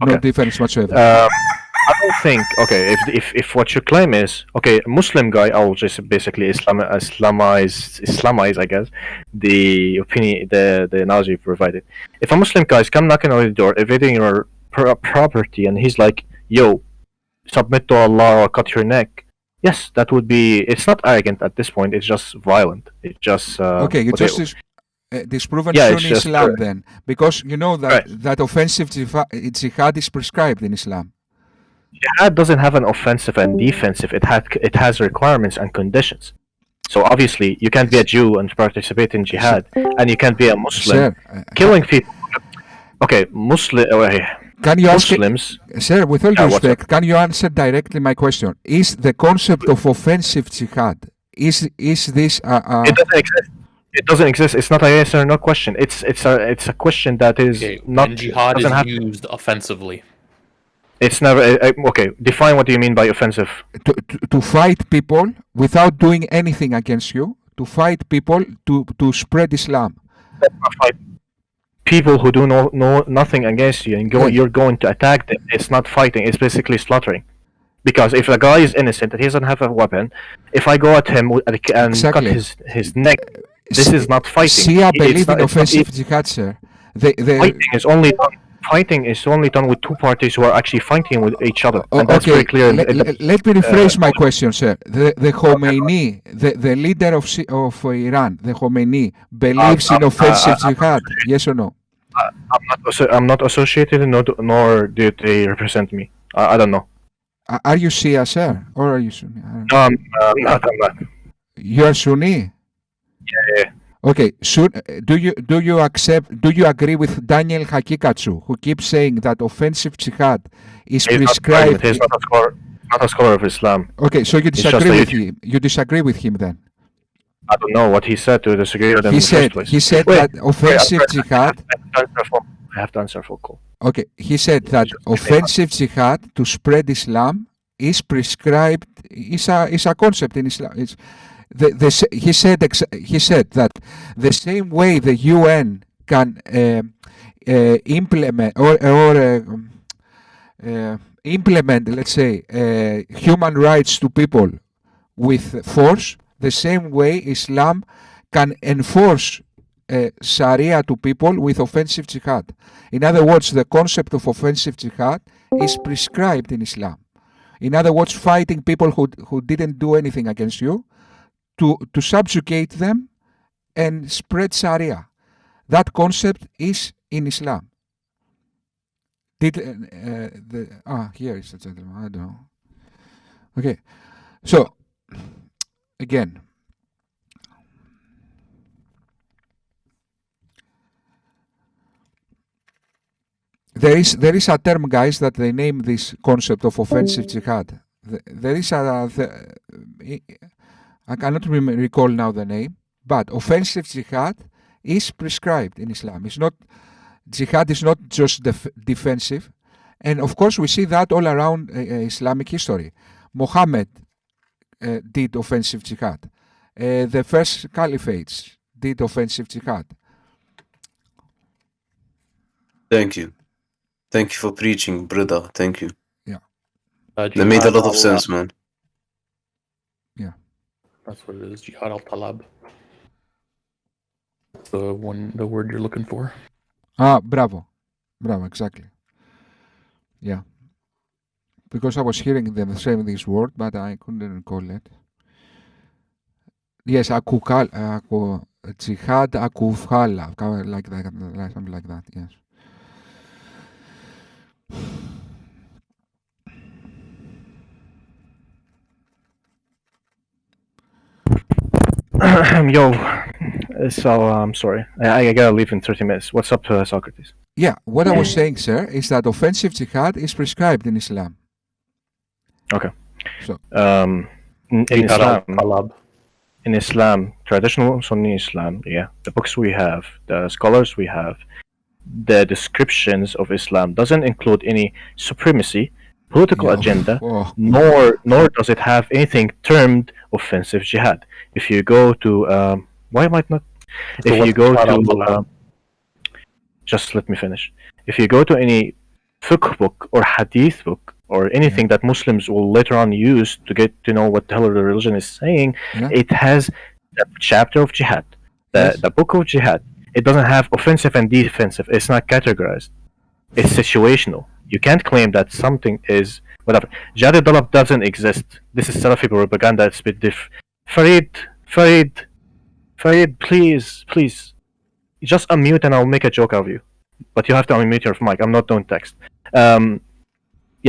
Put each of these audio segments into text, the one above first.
no difference whatsoever. I don't think. Okay, if what you claim is okay, a Muslim guy, I'll just basically Islamize, I guess, the opinion, the analogy you provided. If a Muslim guy is come knocking on your door, invading your property, and he's like, "Yo, submit to Allah or cut your neck." Yes, that would be. It's not arrogant at this point. It's just violent. It's just. Okay, you just disproven Yeah, Sunni it's just Islam then, because you know that Right. that offensive jihad is prescribed in Islam. Jihad doesn't have an offensive and defensive. It has requirements and conditions. So obviously, you can't be a Jew and participate in jihad, and you can't be a Muslim Sir, killing people. Okay, can you ask, Muslims. sir, with all due Yeah, what's respect, can you answer directly my question? Is the concept of offensive jihad, is this It doesn't exist. It doesn't exist. It's not a yes or no question. It's a question that is not. When jihad is doesn't have, used offensively. it's never okay. Define what do you mean by offensive? to fight people without doing anything against you, to fight people to spread Islam? Fight people who do nothing against you, and you're going to attack them. It's not fighting. It's basically slaughtering. Because if a guy is innocent and he doesn't have a weapon, if I go at him and cut his neck, this is not fighting. See, I believe in offensive jihad, sir. Fighting is only done with two parties who are actually fighting with each other, and that's very clear. Let me rephrase my question, sir. The Khomeini, the leader of Iran, the Khomeini, believes in offensive jihad. Yes or no? I'm not associated, nor do they represent me. I don't know. Are you Shia, sir, or are you Sunni? No, I'm not. You are Sunni? Yeah. Okay, do you accept? Do you agree with Daniel Haqiqatjou, who keeps saying that offensive jihad is prescribed? He's not a scholar of Islam. Okay, so you disagree with him. You disagree with him then? I don't know what he said to disagree with him. He said that offensive jihad. I have to answer for call. Okay, he said that offensive jihad to spread Islam is prescribed. Is a concept in Islam. He said that the same way the UN can implement implement, let's say, human rights to people with force, the same way Islam can enforce Sharia to people with offensive jihad. In other words, the concept of offensive jihad is prescribed in Islam. In other words, fighting people who didn't do anything against you, to subjugate them and spread Sharia. That concept is in Islam. Here is the gentleman. I don't know. Okay, so again, there is a term, guys, that they name this concept of offensive jihad. There is I cannot recall now the name, but offensive jihad is prescribed in Islam. Jihad is not just defensive, and of course we see that all around Islamic history. Muhammad did offensive jihad. The first caliphates did offensive jihad. Thank you for preaching, brother. Thank you. Yeah, that made a lot of sense, man. Yeah. That's what it is, jihad al-talab. The word you're looking for. Bravo, exactly. Yeah, because I was hearing them saying this word, but I couldn't recall it. Yes, jihad akufala, like that, something like that. Yes. Yo, so I'm sorry. I gotta leave in 30 minutes. What's up, Socrates? Yeah, what I was saying, sir, is that offensive jihad is prescribed in Islam. Okay. So, in Islam, traditional Sunni Islam, the books we have, the scholars we have, the descriptions of Islam doesn't include any supremacy, political agenda, nor does it have anything termed offensive jihad. If you go to just let me finish. If you go to any fiqh book or hadith book or anything that Muslims will later on use to get to know what the hell the religion is saying, Yeah. it has the chapter of jihad, Yes. the book of jihad. It doesn't have offensive and defensive. It's not categorized. It's situational. You can't claim that something is whatever. Jihad al-Talab doesn't exist. This is Salafi propaganda. It's a bit different. Farid, please. Just unmute and I'll make a joke of you. But you have to unmute your mic. I'm not doing text.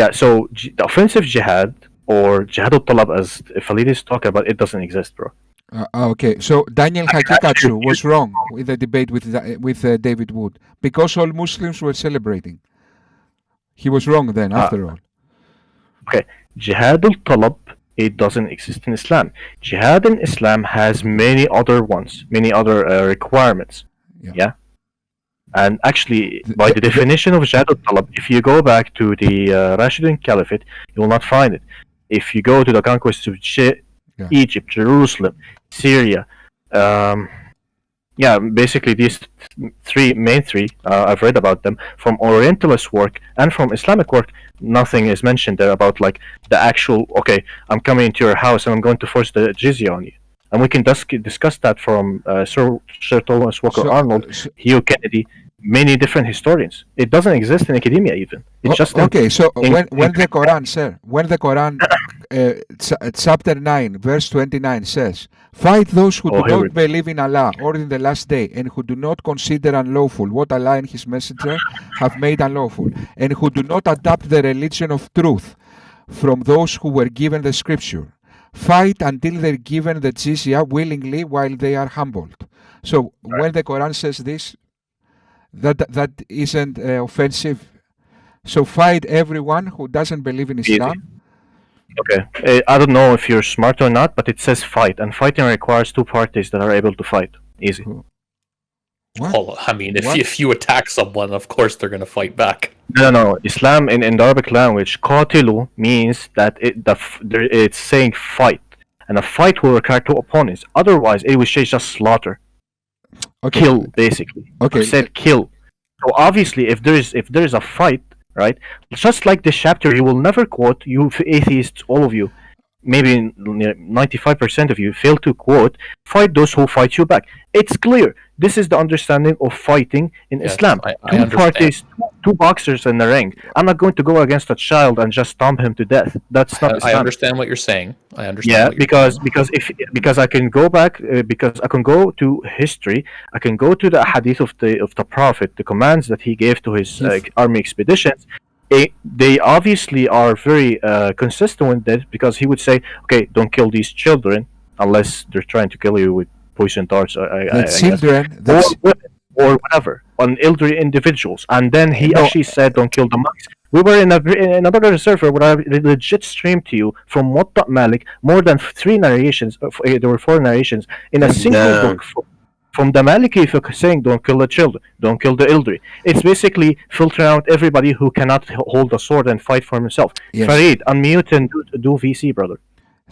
Yeah, so the offensive jihad or jihad al-talab as Farid is talking about, it doesn't exist, bro. Okay, so Daniel Haqiqatjou was wrong with the debate with David Wood because all Muslims were celebrating. He was wrong then, after all. Okay, jihad al-talab, it doesn't exist in Islam. Jihad in Islam has many other ones, many other requirements. Yeah. And actually, by the definition of jihad al-talab, if you go back to the Rashidun Caliphate, you will not find it. If you go to the conquest of Egypt, Jerusalem, Syria, basically these main three, I've read about them from Orientalist work and from Islamic work. Nothing is mentioned there about like the actual. Okay, I'm coming into your house and I'm going to force the jizya on you, and we can discuss that from Sir Thomas Walker Arnold, Hugh Kennedy, many different historians. It doesn't exist in academia even. It's just okay. So when the Quran, sir, when the Quran, chapter 9, verse 29 says, "Fight those who do not believe in Allah or in the last day, and who do not consider unlawful what Allah and His Messenger have made unlawful, and who do not adopt the religion of truth from those who were given the Scripture. Fight until they're given the jizya willingly while they are humbled." So when the Quran says this, that isn't offensive. So fight everyone who doesn't believe in Islam. Okay, I don't know if you're smart or not, but it says fight, and fighting requires two parties that are able to fight. Easy. Well, I mean, if you attack someone, of course they're going to fight back. No. Islam in the Arabic language, qatilu means that it's saying fight, and a fight will require two opponents. Otherwise, it would say just slaughter. Okay. Kill, basically. Okay. It said kill. So obviously, if there is a fight, right? Just like this chapter, he will never quote, you atheists, all of you, maybe 95% of you fail to quote, fight those who fight you back. It's clear. This is the understanding of fighting in Islam. Two parties, two boxers in the ring. I'm not going to go against a child and just stomp him to death. That's not Islam. I understand what you're saying. I understand. Yeah, because I can go back, because I can go to history. I can go to the hadith of the Prophet, the commands that he gave to his army expeditions. They obviously are very consistent with that, because he would say, okay, don't kill these children unless they're trying to kill you with poison darts, or whatever, on elderly individuals. And then he actually said, don't kill the monks. We were in another server where I legit streamed to you from Muwatta Malik more than 3 narrations. There were 4 narrations in a single book from the Maliki fiqh saying, don't kill the children, don't kill the elderly. It's basically filtering out everybody who cannot hold a sword and fight for himself. Yes. Farid, unmute and do VC, brother.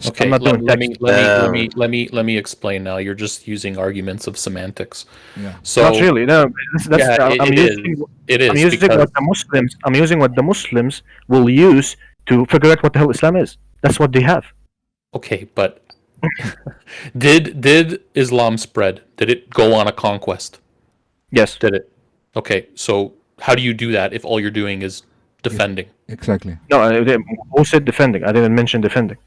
Okay, let me explain now. You're just using arguments of semantics. Yeah. So not really. No, I'm using what the Muslims will use to figure out what the hell Islam is. That's what they have. Okay, but did Islam spread? Did it go on a conquest? Yes. Did it? Okay, so how do you do that if all you're doing is defending? Exactly. No, who said defending? I didn't mention defending.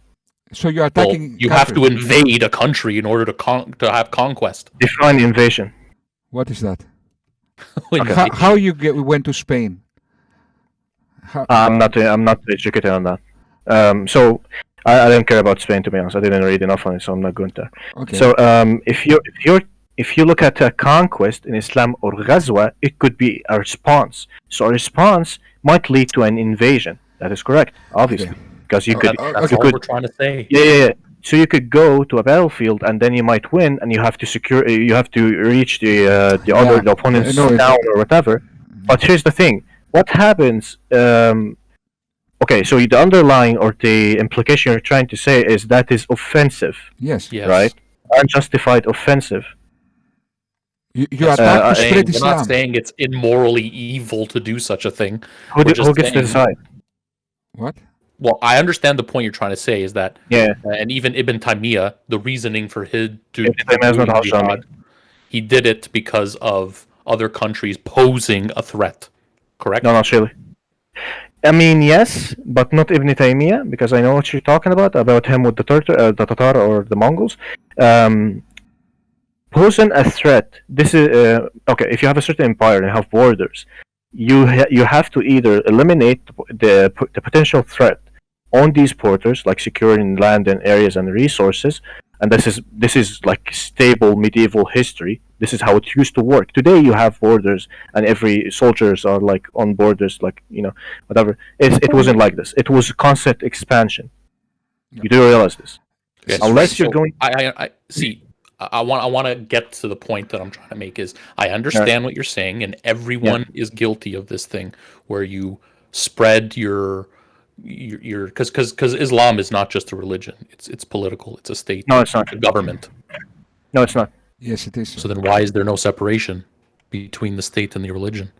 So you're attacking. Well, you have to invade a country in order to have conquest. Define invasion. What is that? How you went to Spain? I'm not educated on that. So I don't care about Spain, to be honest. I didn't read enough on it, so I'm not going there. Okay. So if you look at a conquest in Islam or ghazwa, it could be a response. So a response might lead to an invasion. That is correct, obviously. Okay. Because you could. That's all we're trying to say. Yeah. So you could go to a battlefield and then you might win, and you have to secure. You have to reach the opponent's town or whatever. But here's the thing: what happens? Okay, so the underlying or the implication you're trying to say is that is offensive. Yes. Right? Unjustified offensive. You attack to spread We're Islam. not saying it's immorally evil to do such a thing. Who gets to decide? What? Well, I understand the point you're trying to say is that, Yeah. And even Ibn Taymiyyah, the reasoning for him to Ibn Taymiyyah is not doing Hashami. jihad, he did it because of other countries posing a threat. Correct? No, not really. I mean, yes, but not Ibn Taymiyyah, because I know what you're talking about him with the Tatar or the Mongols. Posing a threat. This is okay. If you have a certain empire and have borders, you have to either eliminate the potential threat on these borders, like securing land and areas and resources. And this is like stable medieval history. This is how it used to work. Today you have borders, and every soldiers are like on borders, like whatever. It wasn't like this. It was constant expansion. You do realize this? Yes. Unless you're going. I see. I want to get to the point that I'm trying to make is I understand what you're saying, and everyone is guilty of this thing where you spread your because Islam is not just a religion. It's political. It's a state. No, it's not a government. No, it's not. Yes, it is. So then, why is there no separation between the state and the religion?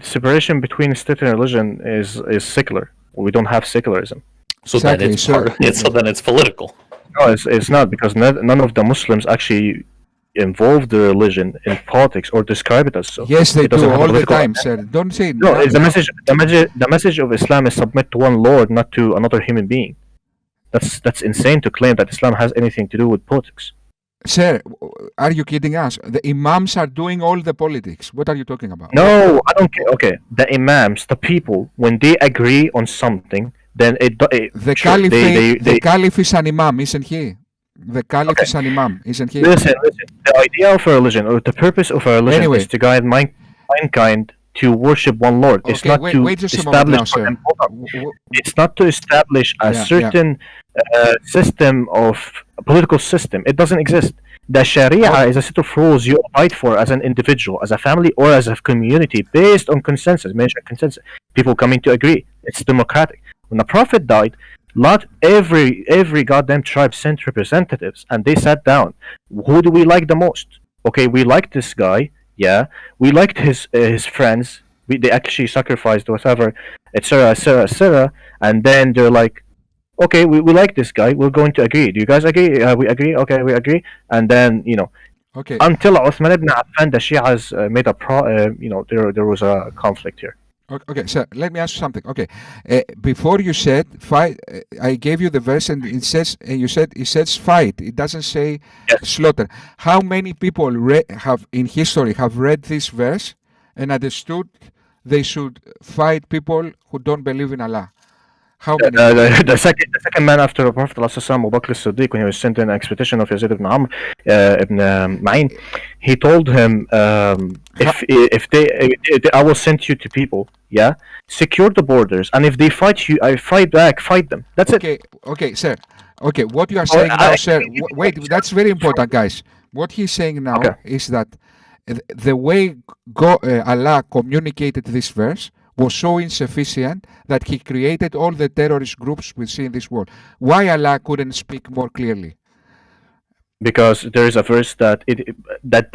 Separation between state and religion is secular. We don't have secularism. So Exactly, then it's so- part of it. So then it's political. No, it's not, because none of the Muslims actually involve the religion in politics or describe it as so. Yes, they It doesn't do have a all the political time, agenda. sir. Don't say No, it's the message of Islam is submit to one Lord, not to another human being. That's insane to claim that Islam has anything to do with politics. Sir, are you kidding us? The imams are doing all the politics. What are you talking about? No, I don't care. Okay, the imams, the people, when they agree on something, then The sure, Caliph, they the Caliph is an imam, isn't he? The Caliph is an imam, isn't he? Listen. The idea of a religion, or the purpose of a religion, Anyway. is to guide mankind to worship one Lord. It's Okay, not to wait just a moment now, establish. sir. It's not to establish a Yeah, certain system of a political system. It doesn't exist. The Sharia is a set of rules you abide for as an individual, as a family, or as a community, based on consensus, mentioned consensus. People coming to agree. It's democratic. When the Prophet died, not every goddamn tribe sent representatives, and they sat down. Who do we like the most? Okay, we liked this guy. Yeah, we liked his friends. They actually sacrificed whatever, etc. And then they're like, okay, we like this guy. We're going to agree. Do you guys agree? We agree. Okay, we agree. And then Okay. until Uthman ibn Affan, the Shias made there was a conflict here. Okay, sir, let me ask you something. Okay, before you said fight, I gave you the verse, and it says, it says fight. It doesn't say slaughter. How many people have in history have read this verse and understood they should fight people who don't believe in Allah? How many? The second man after the Prophet Abu Bakr as-Siddiq, when he was sent in an expedition of Yazid ibn Amr ibn Ma'in, he told him, if they I will send you to people, secure the borders, and if they fight you, I fight back, fight them. That's it. Okay, sir. Okay, what you are saying now, sir. Wait, that's very important, guys. What he's saying now is that the way Allah communicated this verse was so insufficient that he created all the terrorist groups we see in this world. Why Allah couldn't speak more clearly? Because there is a verse that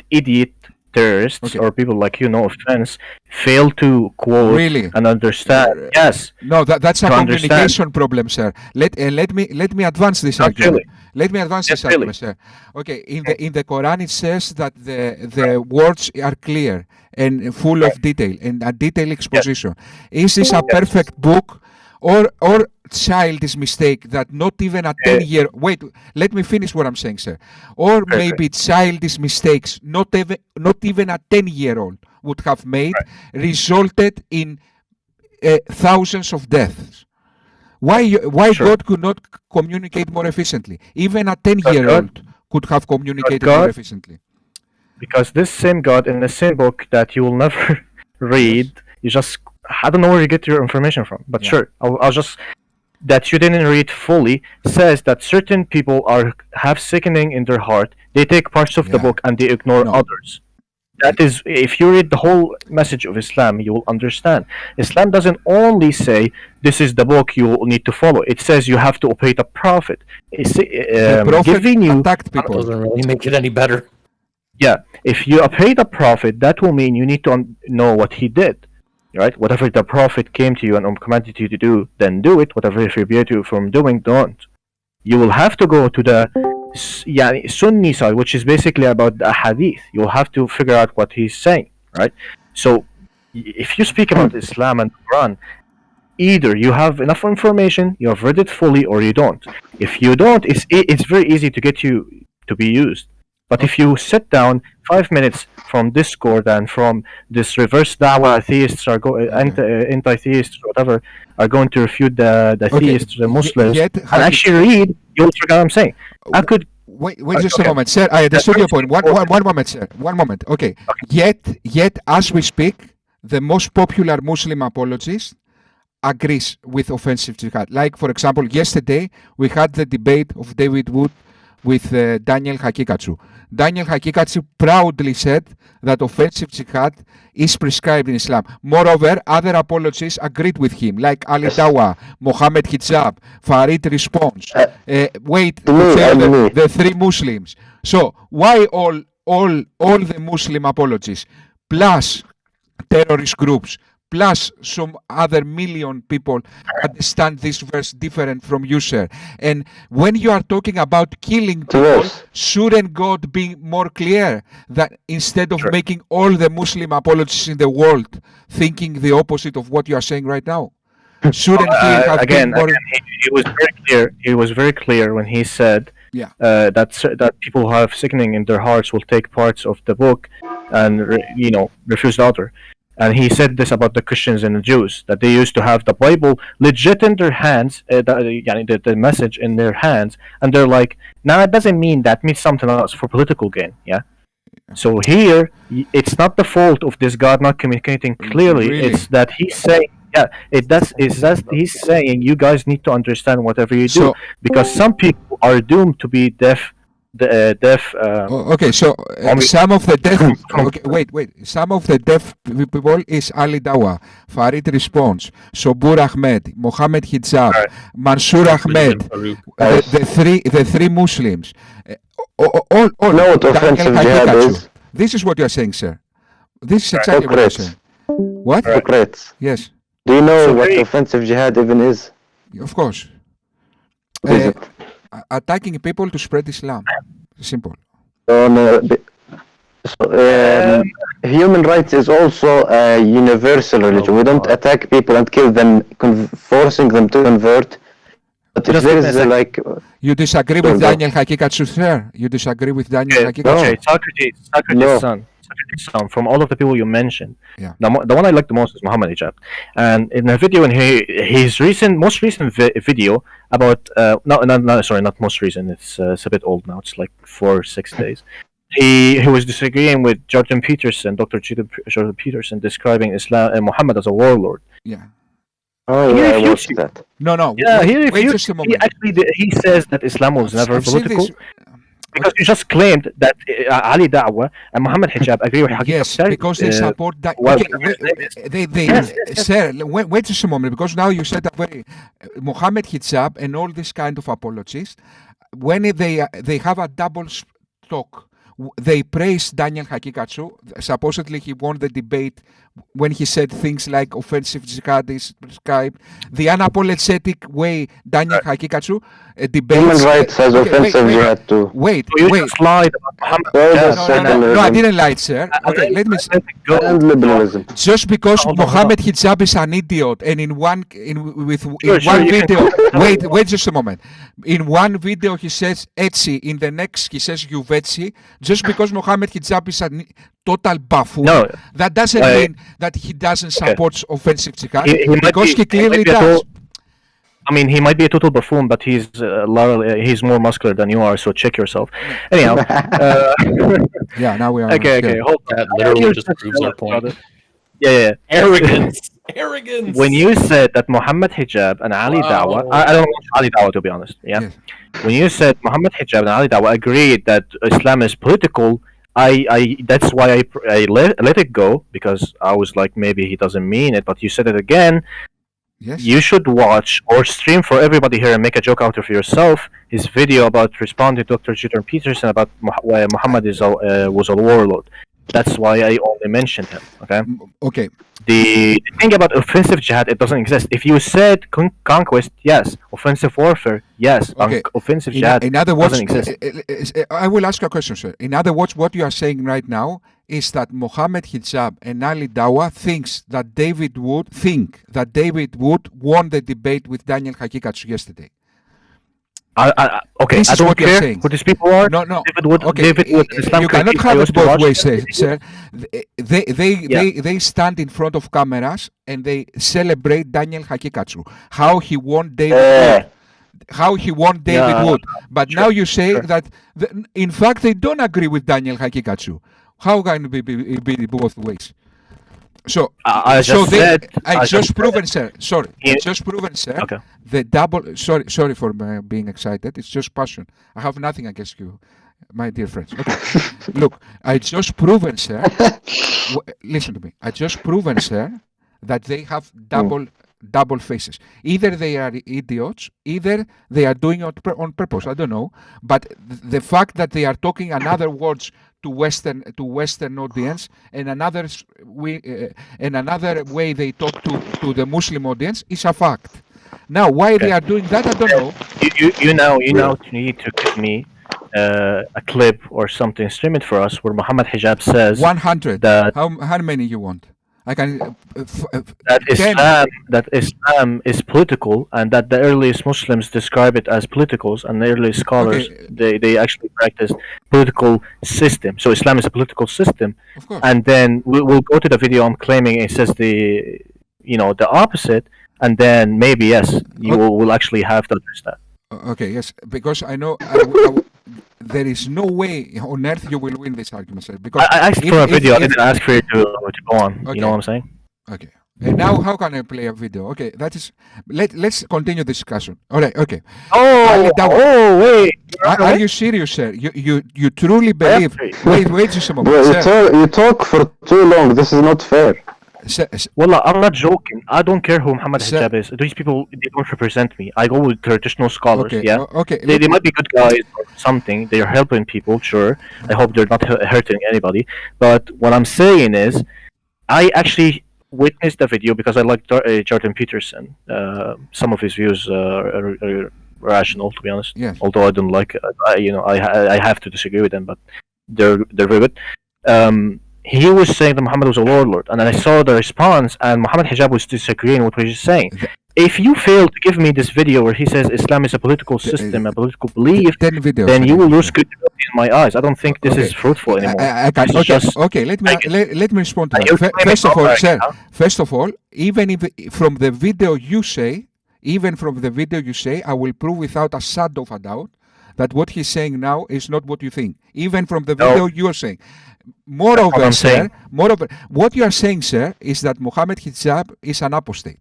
idiot terrorists or people like of France fail to quote and understand. Yes. No, that's a communication problem, sir. Let me advance this argument. Let me advance this argument, sir. Okay, in the Quran it says that the words are clear and full of detail and a detailed exposition. Is this a perfect book, or childish mistake that not even a 10-year wait, let me finish what I'm saying, sir. Or maybe childish mistakes not even a 10-year-old would have made resulted in thousands of deaths. Why God could not communicate more efficiently? Even a 10-year-old could have communicated more efficiently. Because this same God in the same book that you will never read, I don't know where you get your information from, but sure, I'll just that you didn't read fully, says that certain people have sickening in their heart. They take parts of the book and they ignore others. That is, if you read the whole message of Islam, you will understand. Islam doesn't only say this is the book you need to follow. It says you have to obey the Prophet. The Prophet giving you attacked people. That doesn't really make it any better. Yeah, if you obey the prophet, that will mean you need to know what he did, right? Whatever the prophet came to you and commanded you to do, then do it. Whatever he forbade you from doing, don't. You will have to go to the Sunni side, which is basically about the hadith. You'll have to figure out what he's saying, right? So, if you speak about Islam and the Quran, either you have enough information, you have read it fully, or you don't. If you don't, it's very easy to get you to be used. But if you sit down 5 minutes from Discord and from this reverse dawah, theists are anti-theists, whatever, are going to refute the theists, the Muslims, and actually read, you'll figure what I'm saying. I could. Wait just a moment, sir. I understood your point. One moment, sir. One moment. Okay. Yet, as we speak, the most popular Muslim apologist agrees with offensive jihad. Like, for example, yesterday we had the debate of David Wood with Daniel Haqiqatjou. Daniel Haqiqatjou proudly said that offensive jihad is prescribed in Islam. Moreover, other apologists agreed with him, like Ali Dawa, Mohammed Hijab, Farid Response. The three Muslims. So why all the Muslim apologists plus terrorist groups plus some other million people understand this verse different from you, sir? And when you are talking about killing people, shouldn't God be more clear that instead of making all the Muslim apologists in the world thinking the opposite of what you are saying right now? Shouldn't he have been more... he was very clear. He was very clear when he said that people who have sickening in their hearts will take parts of the book and refuse the other. And he said this about the Christians and the Jews, that they used to have the Bible legit in their hands, the message in their hands, and they're like, nah, it doesn't mean that, it means something else for political gain, yeah? So here, it's not the fault of this God not communicating clearly, Really? It's that he's saying, he's saying you guys need to understand whatever you do, because some people are doomed to be deaf. Some of the deaf. Some of the deaf people is Ali Dawa, Farid Response, Sobur Ahmed, Mohammed Hijab, Mansour Ahmed, the three Muslims. All what offensive jihad is? This is what you are saying, sir. This is exactly what you are saying. What? Hypocrites. Yes. Do you know what offensive jihad even is? Of course. What is it? Attacking people to spread Islam. Simple. Human rights is also a universal religion. We don't attack people and kill them, forcing them to convert. But if there is You disagree with Daniel Haqiqatjou, sir? You disagree with Daniel Haqiqatjou? Okay, Socrates' son, from all of the people you mentioned, the one I like the most is Mohammed Hijab. And in a video, in his most recent video about, not most recent, it's a bit old now, it's like 4 or 6 days. He was disagreeing with Jordan Peterson, Dr. Jordan Peterson, describing Islam and Muhammad as a warlord. Yeah. Oh, yeah, I watched that. No. Yeah, wait just a moment. He says that Islam was never political. Because you just claimed that Ali Da'wah and Muhammad Hijab agree with Haqiqat. Yes, because they support that. Sir, wait just a moment, because now you said that Muhammad Hijab and all this kind of apologists, when they have a double talk. They praised Daniel Haqiqatjou. Supposedly he won the debate when he said things like offensive jihad is prescribed. The unapologetic way Daniel Haqiqatjou debates... Human rights has offensive jihad too. Wait. Just lied about Muhammad. No, I didn't lie, sir. Okay, let me say. And liberalism. Just because Mohammed Hijab is an idiot, and in one video... Wait just a moment. In one video he says Etsi, in the next he says Juvetsi. Just because Mohammed Hijab is a total buffoon, that doesn't mean that he doesn't support offensive jihad, because he clearly does. I mean, he might be a total buffoon, but he's more muscular than you are, so check yourself. Anyhow. Now we are... Okay, hold on. That literally just proves our point. Yeah. Arrogance. When you said that Muhammad Hijab and Ali Dawah, I don't want Ali Dawah to be honest. Yeah. Yes. When you said Muhammad Hijab and Ali Dawah agreed that Islam is political, that's why I let it go, because I was like, maybe he doesn't mean it. But you said it again, Yes. You should watch or stream for everybody here and make a joke out of yourself. His video about responding to Dr. Jordan Peterson about why Muhammad was a warlord. That's why I only mentioned him. Okay. Okay. The thing about offensive jihad, it doesn't exist. If you said conquest, yes. Offensive warfare, yes. Okay. Offensive jihad In other words, doesn't exist. I will ask you a question, sir. In other words, what you are saying right now is that Mohammed Hijab and Ali Dawa think that David Wood won the debate with Daniel Haqiqatjou yesterday. Okay, This I is don't what you're care saying. who these people are. No. David Wood, Okay. Islam You cannot critique, have I it used to both watch ways, it. sir. They stand in front of cameras and they celebrate Daniel Haqiqatjou, how he won David Wood. But now you say that, in fact, they don't agree with Daniel Haqiqatjou. How can it be both ways? So, It's just proven, sir. Okay. The double. Sorry for being excited. It's just passion. I have nothing against you, my dear friends. Okay, look, I just proven, sir. Listen to me. I just proven, sir, that they have double faces. Either they are idiots, either they are doing it on purpose. I don't know. But the fact that they are talking another words to Western audience and another way they talk to the Muslim audience is a fact. Now, why they are doing that, I don't know. You now need to give me a clip or something, stream it for us, where Muhammad Hijab says 100. that How many you want? I can. that Islam is political, and that the earliest Muslims describe it as politicals, and the earliest scholars they actually practice political system. So Islam is a political system, Of course. and then we'll go to the video I'm claiming it says the opposite, and then maybe yes, you will actually have to understand. Okay, yes, because I know there is no way on earth you will win this argument, sir. Because I asked for a video. I didn't ask for you to go on. Okay. You know what I'm saying? Okay. And now, how can I play a video? Okay, that is. Let's continue the discussion. All right. Okay. Wait. Are you serious, sir? You truly believe? Wait just a moment, Bro, sir. you talk for too long. This is not fair. Wallah, I'm not joking. I don't care who Muhammad Sir- Hijab is. These people, they don't represent me. I go with traditional scholars, Okay. yeah? Okay. They might be good guys or something. They're helping people, sure. I hope they're not hurting anybody. But what I'm saying is, I actually witnessed the video because I like Jordan Peterson. Some of his views are rational, to be honest. Yes. Although I don't like, I have to disagree with them, but they're very good. He was saying that Muhammad was a warlord, and then I saw the response, and Muhammad Hijab was disagreeing with what he's saying. If you fail to give me this video where he says Islam is a political system, a political belief, then you will lose credibility in my eyes. I don't think this is fruitful anymore. Okay, let me respond to that. First of all, even if from the video you say, I will prove without a shadow of a doubt that what he's saying now is not what you think. Even from the video you are saying. Moreover, what you are saying, sir, is that Muhammad Hijab is an apostate.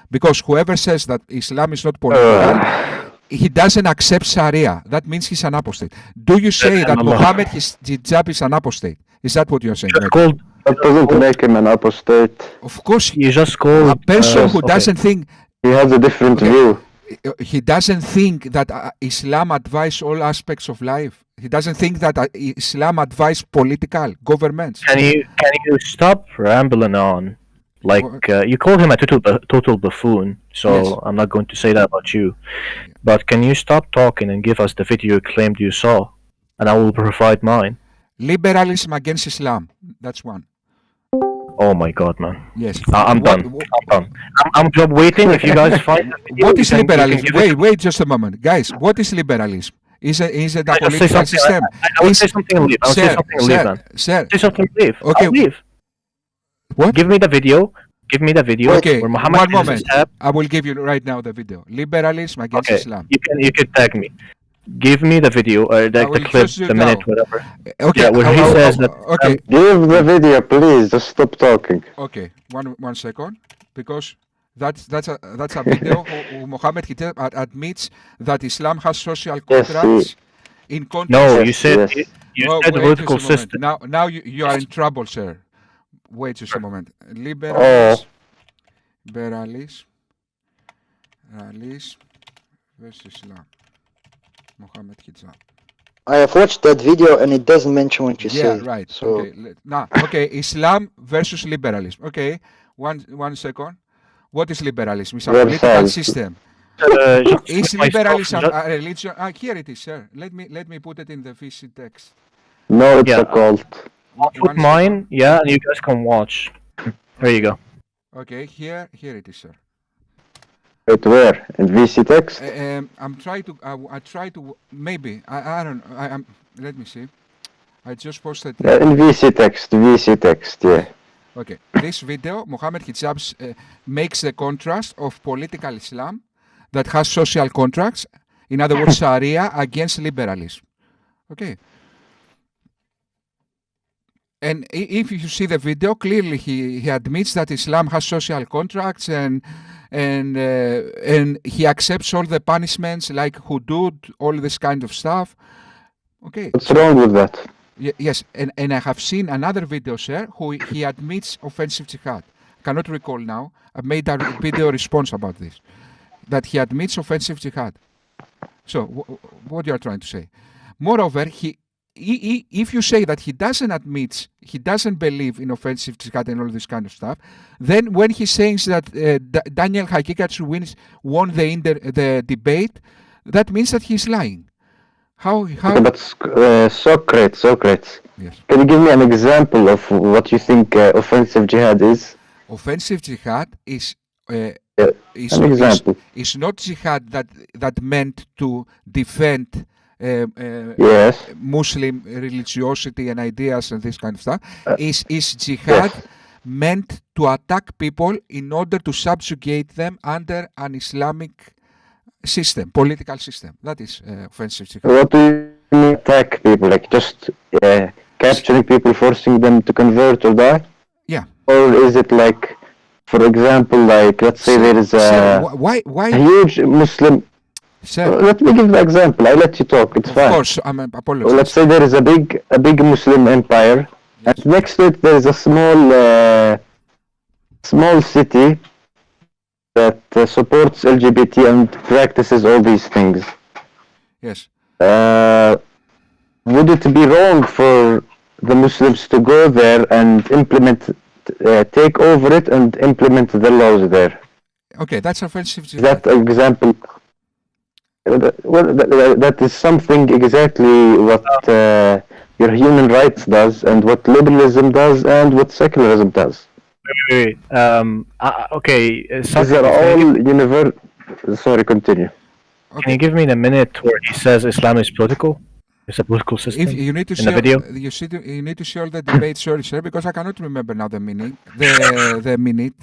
Because whoever says that Islam is not political, he doesn't accept Sharia. That means he's an apostate. Do you say that Muhammad Hijab is an apostate? Is that what you are saying? That doesn't make him an apostate. Of course, you just called a person who doesn't think. He has a different view. He doesn't think that Islam advises all aspects of life. He doesn't think that Islam advises political governments. Can you stop rambling on? Like you called him a total buffoon, so Yes. I'm not going to say that about you. But can you stop talking and give us the video you claimed you saw, and I will provide mine. Liberalism against Islam. That's one. Oh my God, man! Yes. I'm done. I'm job waiting. If you guys find the video, What is you can liberalism? give it- Wait just a moment, guys. What is liberalism? Is it a I'll say political something. system? I will say something and leave. I'll say something and leave, man. Sir, Say something and leave. Okay. I'll leave. what? Give me the video. Okay, where Muhammad one moment. Hijab. I will give you right now the video. Liberalism against Okay. Islam. You can tag me. Give me the video or I the will clip, just do it the minute, now. whatever. Okay, Yeah, where he says that. Okay, Give the video, please. Just stop talking. okay. One second, because that's a video who Muhammad Hijab admits that Islam has social contracts in contrast. No, you Yes, said yes. you Oh, said wait political just a moment. system. Now you are in trouble, sir. Wait just a moment. Liberalism. Liberalism versus Islam. Mohammed Hijab. I have watched that video and it doesn't mention what you Yeah, say. right. So Okay. Okay. Islam versus liberalism. Okay. One second. What is liberalism? It's a Versus. political system. Just Is myself, liberalism just- a religion? Here it is, sir. Let me put it in the VC text. No, it's Yeah. a cult. I'll put One mine, second. yeah, and you guys can watch. There you go. Okay. Here it is, sir. Wait, where? In VC text? I'm trying to. I try to. Maybe I don't. I'm. Let me see. I just posted. In VC text. VC text. Yeah. Okay, this video, Mohammed Hijab makes the contrast of political Islam that has social contracts, in other words, Sharia, against liberalism. Okay. And if you see the video, clearly he admits that Islam has social contracts and he accepts all the punishments like hudud, all this kind of stuff. Okay. What's wrong with that? Yes, and I have seen another video, sir, he admits offensive jihad. Cannot recall now. I made a video response about this. That he admits offensive jihad. So, what you are trying to say? Moreover, if you say that he doesn't believe in offensive jihad and all this kind of stuff, then when he says that Daniel Haqiqatjou won the debate, that means that he's lying. How? Okay, but Socrates. Yes. Can you give me an example of what you think offensive jihad is? Offensive jihad is An example. is not jihad that meant to defend Yes. Muslim religiosity and ideas and this kind of stuff. Is jihad meant to attack people in order to subjugate them under an Islamic system, political system? That is offensive jihad. What do you mean attack people? Like just capturing people, forcing them to convert or die? Yeah. Or is it like, for example, like let's say there is Sir, a why? huge Muslim. Sir, Let me give the example. I let you talk. It's of fine. course, I'm apologize. Let's say there is a big Muslim empire, and next to it there is a small city that supports LGBT and practices all these things. Yes. Would it be wrong for the Muslims to go there and take over it and implement the laws there? Okay, that's offensive Is jihad. that example? Well, that is something exactly what your human rights does, and what liberalism does, and what secularism does. Wait. Okay. These are all universal. Sorry, continue. Can you give me the minute where he says Islam is political? It's a political system. If you need to in the video? you need to see all the debates, sorry, sir, because I cannot remember now the minute. The minute.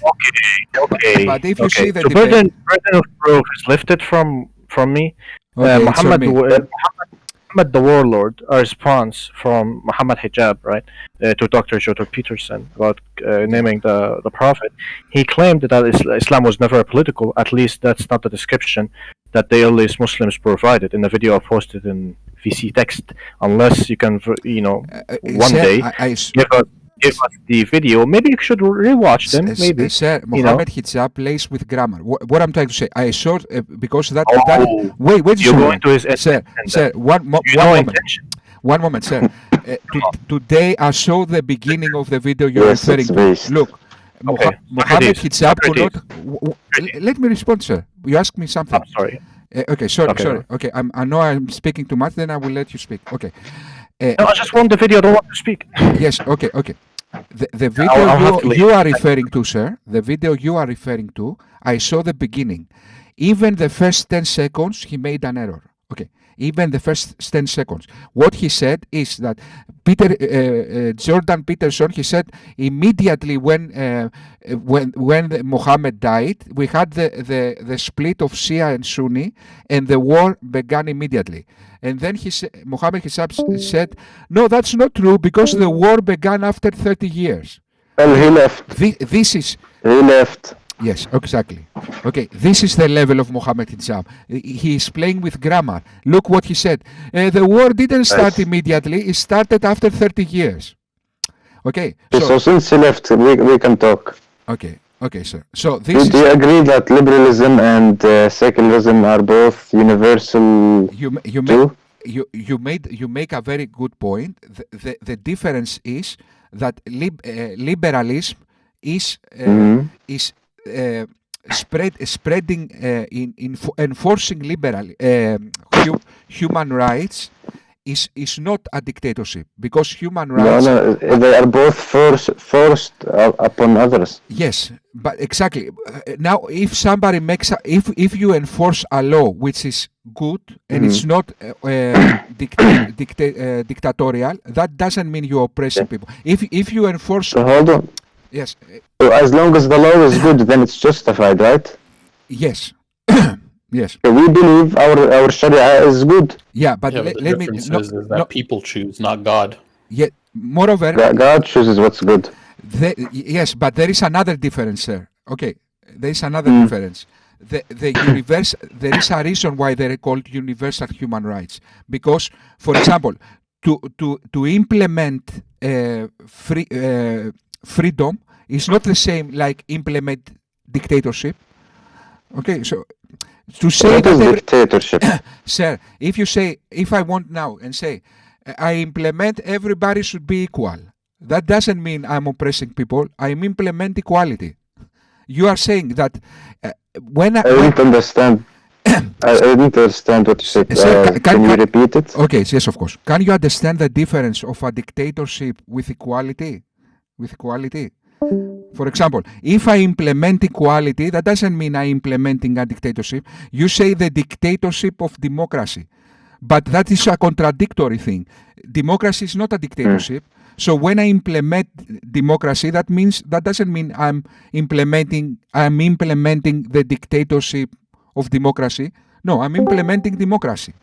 Okay. But if you see the so debate, burden of proof is lifted from me. okay, it's on Muhammad me. the Warlord, a response from Muhammad Hijab, right, to Dr. Jordan Peterson about naming the Prophet. He claimed that Islam was never political. At least that's not the description that the earliest Muslims provided in the video I posted in VC text. Unless you can, one sir, day give us the video. Maybe you should rewatch them. Maybe. Sir, Mohammed Hijab plays with grammar. What I'm trying to say, I saw because that. Oh, wait, you're going to his sir, one moment, sir. Today I saw the beginning of the video you're Yes, referring it's to. based. Look, Okay, Mohammed Hijab could not. Socrates. Let me respond, sir. You asked me something. I'm sorry. Okay, sorry. Okay. I know I'm speaking too much. Then I will let you speak. Okay. No, I just want the video. I don't want to speak. Yes. Okay. The video I'll have to leave. you are referring to, sir. The video you are referring to. I saw the beginning. Even the first 10 seconds, he made an error. Okay. Even the first 10 seconds. What he said is that Jordan Peterson, he said immediately when Muhammad died, we had the split of Shia and Sunni, and the war began immediately. And then Muhammad Hijab said, no, that's not true because the war began after 30 years. Well, he left. He left. Yes, exactly. Okay, this is the level of Mohammed Hijab. He is playing with grammar. Look what he said. The war didn't start immediately. It started after 30 years. Okay. So since he left, we can talk. Okay. Okay, sir. So Do this you is agree that liberalism and secularism are both universal you too? you make a very good point. The difference is that liberalism is Mhm. spreading enforcing human rights is not a dictatorship, because human No, rights they are both forced upon others. yes, but exactly. Now, if somebody makes if you enforce a law which is good and it's not dictatorial, that doesn't mean you're oppressing people. If you enforce So hold on. yes, So as long as the law is good, then it's justified, right? yes, yes, So we believe our Sharia is good. yeah, but Yeah, but the let me difference no, is that people choose, not God. yet moreover God chooses what's good. yes, but there is another difference, sir. Okay, there is another difference. There is a reason why they are called universal human rights. Because, for example, to implement freedom is not the same like implement dictatorship. Okay, so to say What is that dictatorship? sir, if I want now and say I implement everybody should be equal, that doesn't mean I'm oppressing people. I'm implement equality. You are saying that when I didn't understand. I didn't understand what you said. Sir, Can you repeat it? Okay, yes, of course. Can you understand the difference of a dictatorship with equality? With equality. For example, if I implement equality, that doesn't mean I'm implementing a dictatorship. You say the dictatorship of democracy, but that is a contradictory thing. Democracy is not a dictatorship. So when I implement democracy, that doesn't mean I'm implementing the dictatorship of democracy. No, I'm implementing democracy.